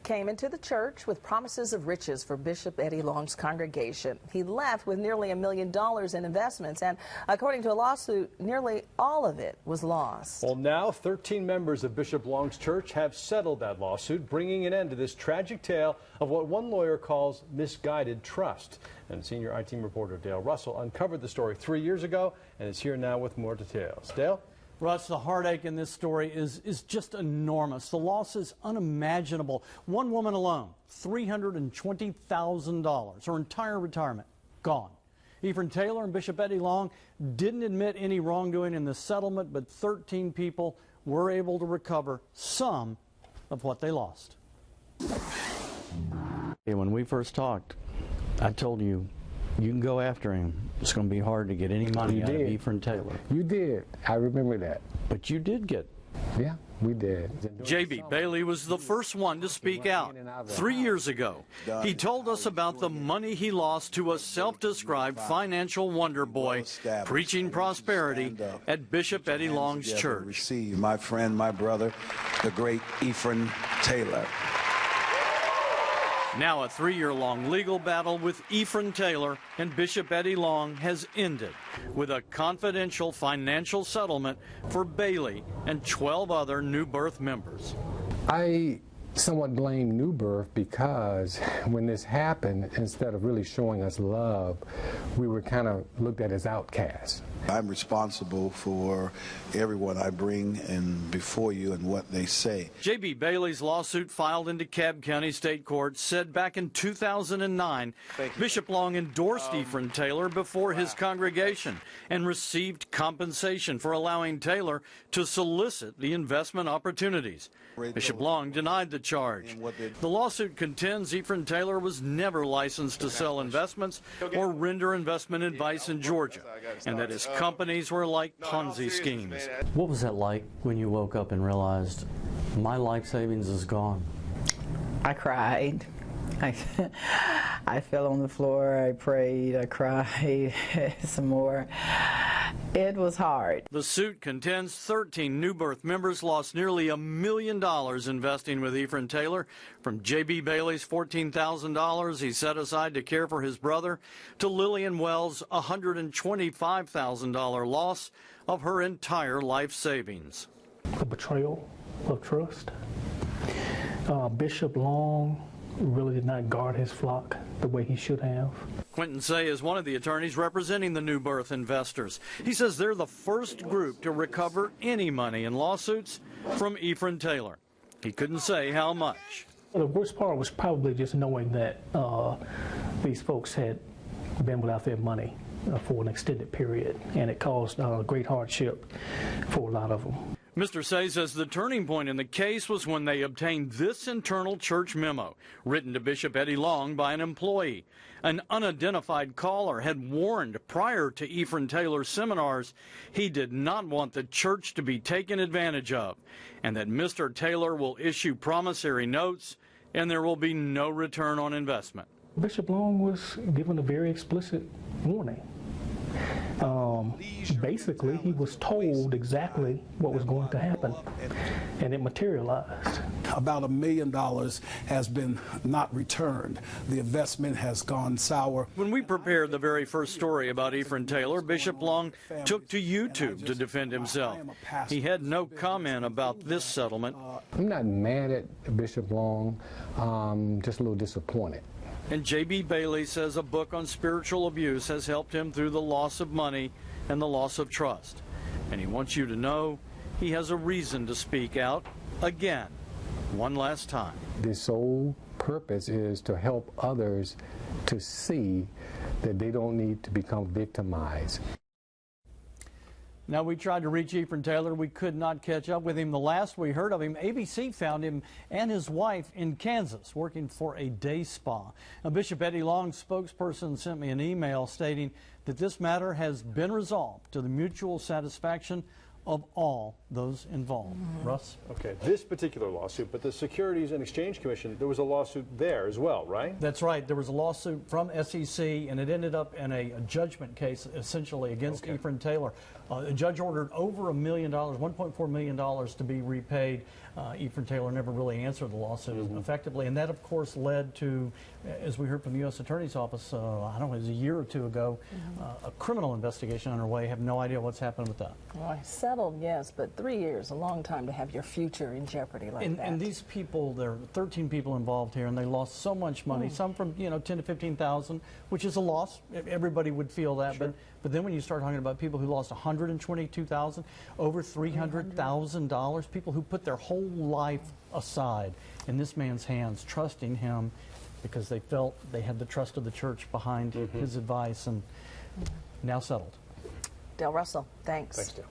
came into the church with promises of riches for Bishop Eddie Long's congregation. He left with nearly $1 million in investments, and according to a lawsuit, nearly all of it was lost. Well, now 13 members of Bishop Long's church have settled that lawsuit, bringing an end to this tragic tale of what one lawyer calls misguided trust. And senior I-Team reporter Dale Russell uncovered the story 3 years ago and is here now with more details. Dale? Russ, the heartache in this story is just enormous. The loss is unimaginable. One woman alone, $320,000, her entire retirement, gone. Ephraim Taylor and Bishop Eddie Long didn't admit any wrongdoing in the settlement, but 13 people were able to recover some of what they lost. When we first talked, I told you, you can go after him. It's going to be hard to get any money out of Ephraim Taylor. You did. I remember that. But you did get. Yeah, we did. J.B. Bailey was the first one to speak out 3 years ago. He told us about the money he lost to a self-described financial wonder boy preaching prosperity at Bishop Eddie Long's church. Receive my friend, my brother, the great Ephraim Taylor. Now a 3-year-long legal battle with Ephraim Taylor and Bishop Eddie Long has ended with a confidential financial settlement for Bailey and 12 other New Birth members. I somewhat blame New Birth because when this happened, instead of really showing us love, we were kind of looked at as outcasts. I'm responsible for everyone I bring in before you and what they say. J.B. Bailey's lawsuit filed in DeKalb County State Court said back in 2009, Bishop Long endorsed Ephraim Taylor before his congregation and received compensation for allowing Taylor to solicit the investment opportunities. Bishop Long denied the charge. The lawsuit contends Ephraim Taylor was never licensed to sell investments or render investment advice in Georgia, and that his companies were like Ponzi schemes. What was that like when you woke up and realized my life savings is gone? I cried. I fell on the floor, I prayed, I cried some more. It was hard. The suit contends 13 New Birth members lost nearly $1 million investing with Ephraim Taylor, from J.B. Bailey's $14,000 he set aside to care for his brother, to Lillian Wells' $125,000 loss of her entire life savings. A betrayal of trust. Bishop Long really did not guard his flock the way he should have. Quentin Say is one of the attorneys representing the New Birth investors. He says they're the first group to recover any money in lawsuits from Ephraim Taylor. He couldn't say how much. The worst part was probably just knowing that these folks had been without their money for an extended period, and it caused great hardship for a lot of them. Mr. Say says the turning point in the case was when they obtained this internal church memo, written to Bishop Eddie Long by an employee. An unidentified caller had warned prior to Ephraim Taylor's seminars he did not want the church to be taken advantage of, and that Mr. Taylor will issue promissory notes and there will be no return on investment. Bishop Long was given a very explicit warning. Basically, he was told exactly what was going to happen, and it materialized. About $1 million has been not returned. The investment has gone sour. When we prepared the very first story about Ephraim Taylor, Bishop Long took to YouTube to defend himself. He had no comment about this settlement. I'm not mad at Bishop Long, just a little disappointed. And J.B. Bailey says a book on spiritual abuse has helped him through the loss of money and the loss of trust. And he wants you to know he has a reason to speak out again, one last time. The sole purpose is to help others to see that they don't need to become victimized. Now, we tried to reach Ephraim Taylor. We could not catch up with him. The last we heard of him, ABC found him and his wife in Kansas working for a day spa. Now, Bishop Eddie Long's spokesperson sent me an email stating that this matter has been resolved to the mutual satisfaction of all those involved. Russ? Okay, this particular lawsuit, but the Securities and Exchange Commission, there was a lawsuit there as well, right? That's right. There was a lawsuit from SEC, and it ended up in a judgment case essentially against Ephraim Taylor. A judge ordered over $1 million, $1.4 million to be repaid. Ephraim Taylor never really answered the lawsuit effectively, and that, of course, led to, as we heard from the U.S. Attorney's Office, I don't know, it was a year or two ago, a criminal investigation underway. Have no idea what's happened with that. Well, settled, yes, but 3 years, a long time to have your future in jeopardy like that. And these people, there are 13 people involved here, and they lost so much money. Some from 10 to 15,000, which is a loss. Everybody would feel that, but then when you start talking about people who lost 122,000, over $300,000, people who put their whole life aside in this man's hands, trusting him because they felt they had the trust of the church behind his advice, and now settled. Dale Russell, thanks. Thanks, Dale.